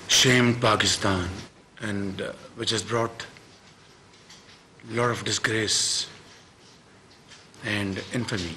shamed Pakistan and which has brought a lot of disgrace and infamy.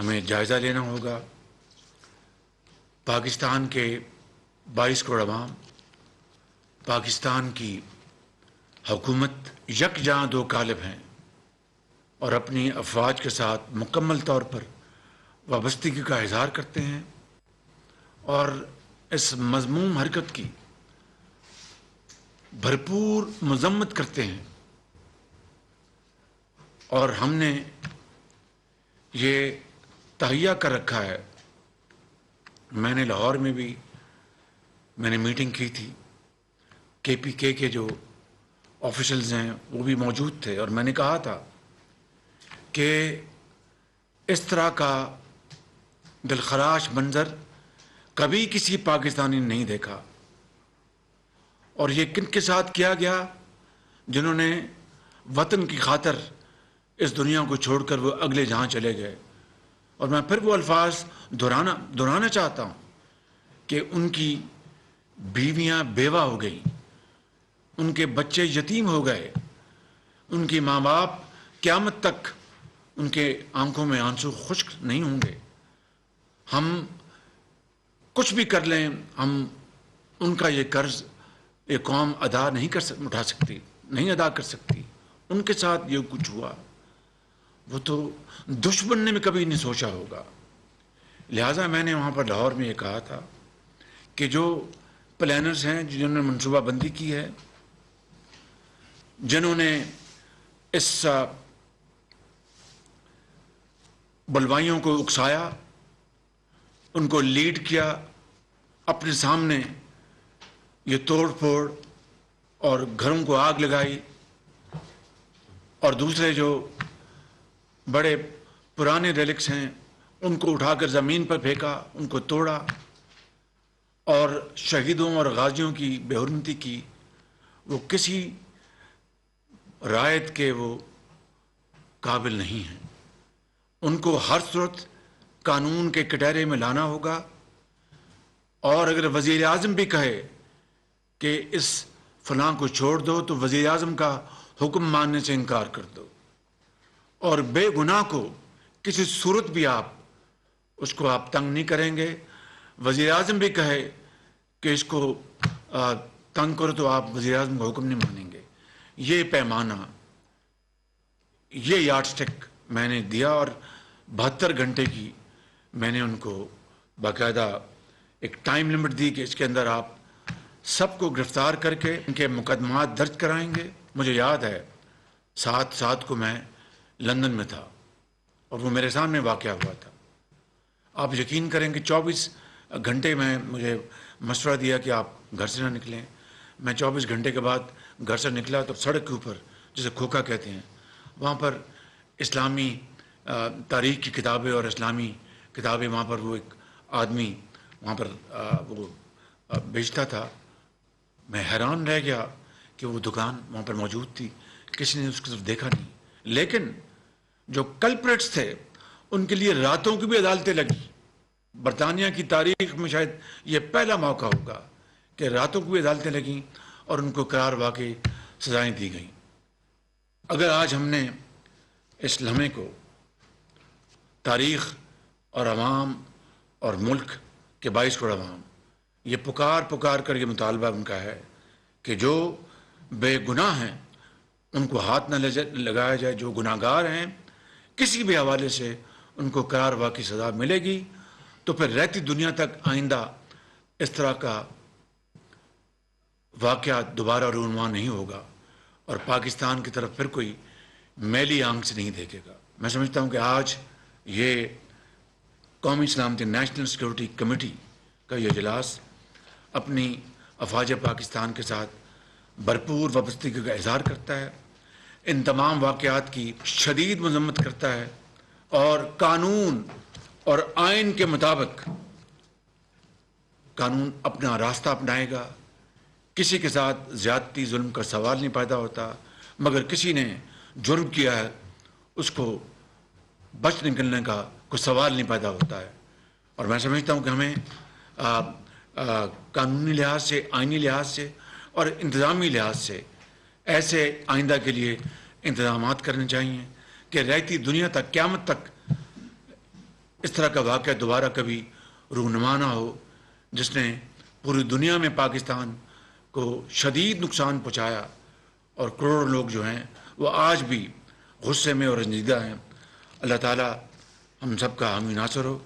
ہمیں جائزہ لینا ہوگا. پاکستان کے 22 کروڑ عوام، پاکستان کی حکومت یکجاں دو قالب ہیں اور اپنی افواج کے ساتھ مکمل طور پر وابستگی کا اظہار کرتے ہیں اور اس مذموم حرکت کی بھرپور مذمت کرتے ہیں. اور ہم نے یہ تہیہ کر رکھا ہے. میں نے لاہور میں بھی میں نے میٹنگ کی تھی، کے پی کے جو آفیشلز ہیں وہ بھی موجود تھے، اور میں نے کہا تھا کہ اس طرح کا دلخراش منظر کبھی کسی پاکستانی نے نہیں دیکھا. اور یہ کن کے ساتھ کیا گیا؟ جنہوں نے وطن کی خاطر اس دنیا کو چھوڑ کر وہ اگلے جہاں چلے گئے. اور میں پھر وہ الفاظ دہرانا چاہتا ہوں کہ ان کی بیویاں بیوہ ہو گئیں، ان کے بچے یتیم ہو گئے، ان کی ماں باپ قیامت تک ان کے آنکھوں میں آنسو خشک نہیں ہوں گے. ہم کچھ بھی کر لیں، ہم ان کا یہ قرض یہ قوم ادا نہیں اٹھا سکتی، نہیں ادا کر سکتی. ان کے ساتھ یہ کچھ ہوا وہ تو دشمن نے بھی کبھی نہیں سوچا ہوگا. لہٰذا میں نے وہاں پر لاہور میں یہ کہا تھا کہ جو پلانرز ہیں، جنہوں نے منصوبہ بندی کی ہے، جنہوں نے اس بلوائیوں کو اکسایا، ان کو لیڈ کیا، اپنے سامنے یہ توڑ پھوڑ اور گھروں کو آگ لگائی، اور دوسرے جو بڑے پرانے ریلکس ہیں ان کو اٹھا کر زمین پر پھینکا، ان کو توڑا، اور شہیدوں اور غازیوں کی بے حرمتی کی. وہ کسی رعایت کے وہ قابل نہیں ہیں. ان کو ہر صورت قانون کے کٹہرے میں لانا ہوگا. اور اگر وزیر اعظم بھی کہے کہ اس فلاں کو چھوڑ دو تو وزیر اعظم کا حکم ماننے سے انکار کر دو. اور بے گناہ کو کسی صورت بھی اس کو آپ تنگ نہیں کریں گے. وزیر اعظم بھی کہے کہ اس کو تنگ کرو تو آپ وزیر اعظم کا حکم نہیں مانیں گے. یہ پیمانہ، یہ یارڈ سٹک میں نے دیا، اور 72 گھنٹے کی میں نے ان کو باقاعدہ ایک ٹائم لمٹ دی کہ اس کے اندر آپ سب کو گرفتار کر کے ان کے مقدمات درج کرائیں گے. مجھے یاد ہے 7/7 کو میں لندن میں تھا اور وہ میرے سامنے واقعہ ہوا تھا. آپ یقین کریں کہ 24 گھنٹے میں مجھے مشورہ دیا کہ آپ گھر سے نہ نکلیں. میں 24 گھنٹے کے بعد گھر سے نکلا تو سڑک کے اوپر، جسے کھوکھا کہتے ہیں، وہاں پر اسلامی تاریخ کی کتابیں اور اسلامی کتابیں، وہاں پر وہ ایک آدمی وہاں پر وہ بیچتا تھا. میں حیران رہ گیا کہ وہ دکان وہاں پر موجود تھی، کسی نے اس کی طرف دیکھا نہیں. لیکن جو کلپریٹس تھے ان کے لیے راتوں کی بھی عدالتیں لگی. برطانیہ کی تاریخ میں شاید یہ پہلا موقع ہوگا کہ راتوں کی بھی عدالتیں لگیں اور ان کو قرار واقعی سزائیں دی گئیں. اگر آج ہم نے اس لمحے کو تاریخ اور عوام اور ملک کے 22 کروڑ عوام یہ پکار کر یہ مطالبہ ان کا ہے کہ جو بے گناہ ہیں ان کو ہاتھ نہ لگایا جائے، جو گناہ گار ہیں کسی بھی حوالے سے ان کو قرار واقعی سزا ملے گی، تو پھر رہتی دنیا تک آئندہ اس طرح کا واقعہ دوبارہ رونما نہیں ہوگا اور پاکستان کی طرف پھر کوئی میلی آنکھ سے نہیں دیکھے گا. میں سمجھتا ہوں کہ آج یہ قومی سلامتی نیشنل سیکورٹی کمیٹی کا یہ اجلاس اپنی افواج پاکستان کے ساتھ بھرپور وابستگی کا اظہار کرتا ہے، ان تمام واقعات کی شدید مذمت کرتا ہے اور قانون اور آئین کے مطابق قانون اپنا راستہ اپنائے گا. کسی کے ساتھ زیادتی ظلم کا سوال نہیں پیدا ہوتا، مگر کسی نے جرم کیا ہے اس کو بچ نکلنے کا کوئی سوال نہیں پیدا ہوتا ہے. اور میں سمجھتا ہوں کہ ہمیں قانونی لحاظ سے، آئینی لحاظ سے اور انتظامی لحاظ سے ایسے آئندہ کے لیے انتظامات کرنے چاہیے کہ رہتی دنیا تک، قیامت تک اس طرح کا واقعہ دوبارہ کبھی رونما نہ ہو جس نے پوری دنیا میں پاکستان کو شدید نقصان پہنچایا اور کروڑوں لوگ جو ہیں وہ آج بھی غصے میں اور رنجیدہ ہیں. اللہ تعالیٰ ہم سب کا حامی ناصر ہو.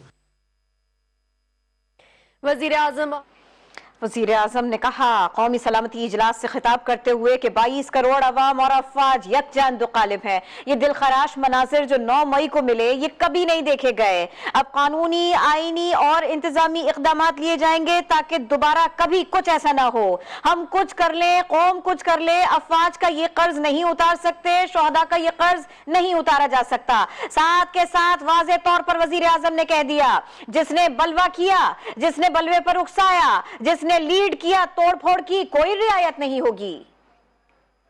وزیر اعظم نے کہا قومی سلامتی اجلاس سے خطاب کرتے ہوئے کہ 22 کروڑ عوام اور افواج یکجا غالب ہیں. یہ دلخراش مناظر جو 9 مئی کو ملے یہ کبھی نہیں دیکھے گئے. اب قانونی، آئینی اور انتظامی اقدامات لیے جائیں گے تاکہ دوبارہ کبھی کچھ ایسا نہ ہو. ہم کچھ کر لیں، قوم کچھ کر لے، افواج کا یہ قرض نہیں اتار سکتے، شہداء کا یہ قرض نہیں اتارا جا سکتا. ساتھ کے ساتھ واضح طور پر وزیر اعظم نے کہہ دیا جس نے بلوا کیا، جس نے بلوے پر اکسایا، جس نے لیڈ کیا، توڑ پھوڑ کی، کوئی رعایت نہیں ہوگی.